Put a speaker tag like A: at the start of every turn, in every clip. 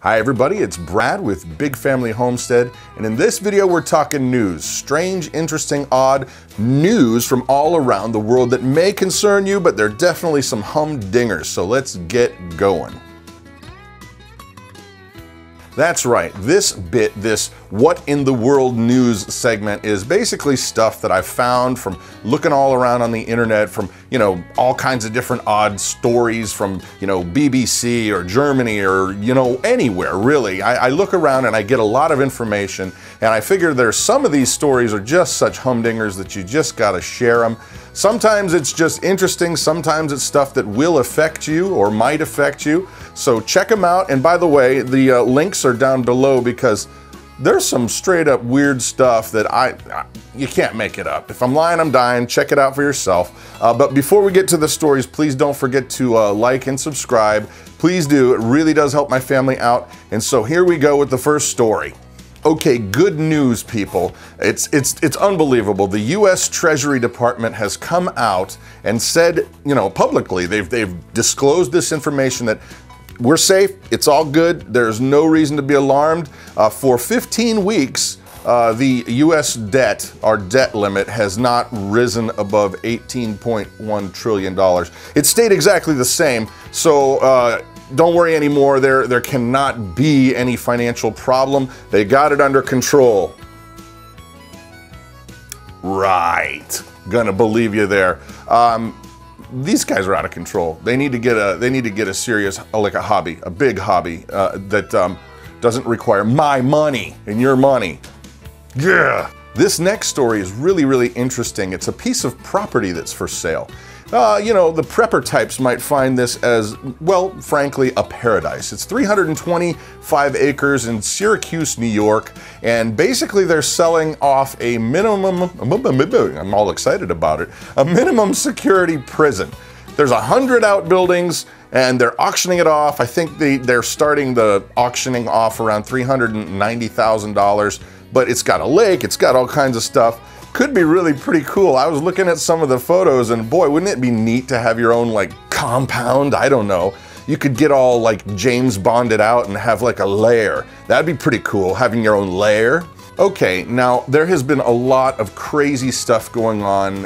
A: Hi everybody, it's Brad with Big Family Homestead, and in this video we're talking news. Strange, interesting, odd news from all around the world that may concern you, but they're definitely some humdingers, so let's get going. That's right, this What in the World news segment is basically stuff that I found from looking all around on the internet, from, all kinds of different odd stories from, BBC or Germany or, anywhere really. I look around and I get a lot of information, and I figure there's some of these stories are just such humdingers that you just gotta share them. Sometimes it's just interesting, sometimes it's stuff that will affect you or might affect you. So check them out, and by the way, the links are down below because there's some straight up weird stuff that you can't make it up. If I'm lying, I'm dying. Check it out for yourself. But before we get to the stories, please don't forget to like and subscribe. Please do, it really does help my family out. And so here we go with the first story. Okay, good news, people. It's unbelievable. The U.S. Treasury Department has come out and said, publicly, they've disclosed this information that we're safe, it's all good, there's no reason to be alarmed. For 15 weeks, the U.S. debt, our debt limit, has not risen above $18.1 trillion. It stayed exactly the same, so don't worry anymore. There cannot be any financial problem. They got it under control. Right. Gonna believe you there. These guys are out of control. They need to get a serious, like a hobby, a big hobby that doesn't require my money and your money. Yeah. This next story is really, really interesting. It's a piece of property that's for sale. The prepper types might find this as, well, frankly, a paradise. It's 325 acres in Syracuse, New York, and basically they're selling off a minimum, I'm all excited about it, a minimum security prison. There's 100 outbuildings, and they're auctioning it off. I think they're starting the auctioning off around $390,000, but it's got a lake, it's got all kinds of stuff. Could be really pretty cool. I was looking at some of the photos, and boy, wouldn't it be neat to have your own compound? I don't know. You could get all James Bonded out and have a lair. That'd be pretty cool, having your own lair. Okay, now there has been a lot of crazy stuff going on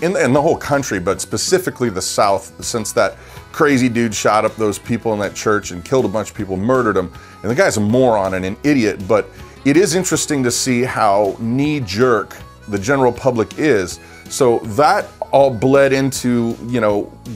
A: in the whole country, but specifically the South, since that crazy dude shot up those people in that church and killed a bunch of people, murdered them. And the guy's a moron and an idiot, but it is interesting to see how knee-jerk the general public is. So that all bled into,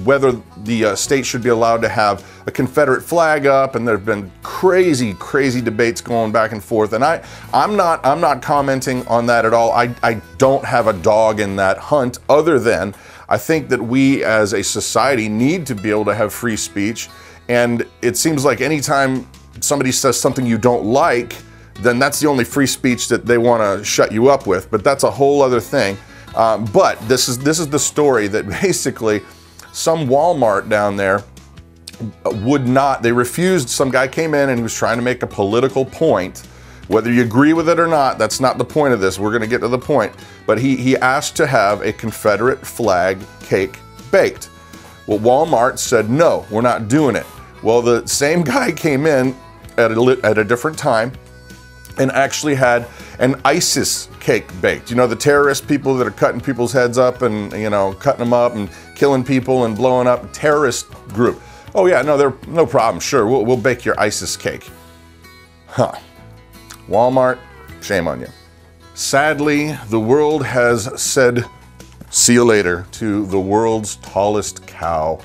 A: whether the state should be allowed to have a Confederate flag up, and there have been crazy, crazy debates going back and forth. And I'm not commenting on that at all. I don't have a dog in that hunt, other than I think that we as a society need to be able to have free speech. And it seems like anytime somebody says something you don't like, then that's the only free speech that they want to shut you up with. But that's a whole other thing. But this is the story that basically some Walmart down there would not, they refused. Some guy came in and he was trying to make a political point. Whether you agree with it or not, that's not the point of this. We're going to get to the point. But he asked to have a Confederate flag cake baked. Well, Walmart said, no, we're not doing it. Well, the same guy came in at a different time and actually had an ISIS cake baked. The terrorist people that are cutting people's heads up and, cutting them up and killing people and blowing up, terrorist group. Oh yeah, no problem, sure, we'll bake your ISIS cake. Huh. Walmart, shame on you. Sadly, the world has said see you later to the world's tallest cow.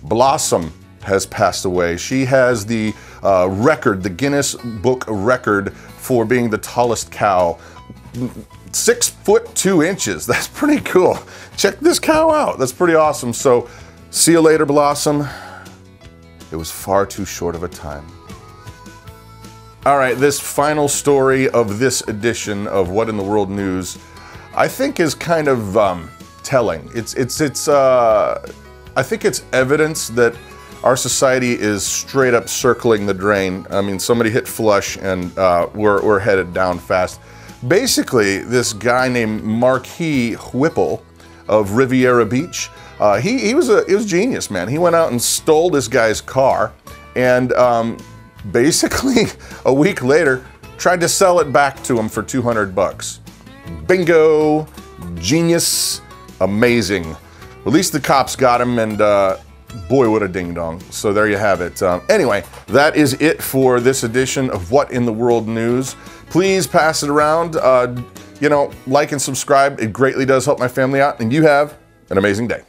A: Blossom has passed away. She has the record, the Guinness Book record for being the tallest cow. 6 foot 2 inches. That's pretty cool. Check this cow out. That's pretty awesome. So, see you later, Blossom. It was far too short of a time. All right, this final story of this edition of What in the World News, I think is kind of telling. I think it's evidence that our society is straight up circling the drain. I mean, somebody hit flush and we're headed down fast. Basically, this guy named Marquis Whipple of Riviera Beach, he was genius, man. He went out and stole this guy's car and basically a week later, tried to sell it back to him for 200 bucks. Bingo, genius, amazing. At least the cops got him, and boy, what a ding dong. So there you have it. Anyway, that is it for this edition of What in the World News. Please pass it around. You know, like and subscribe. It greatly does help my family out, and you have an amazing day.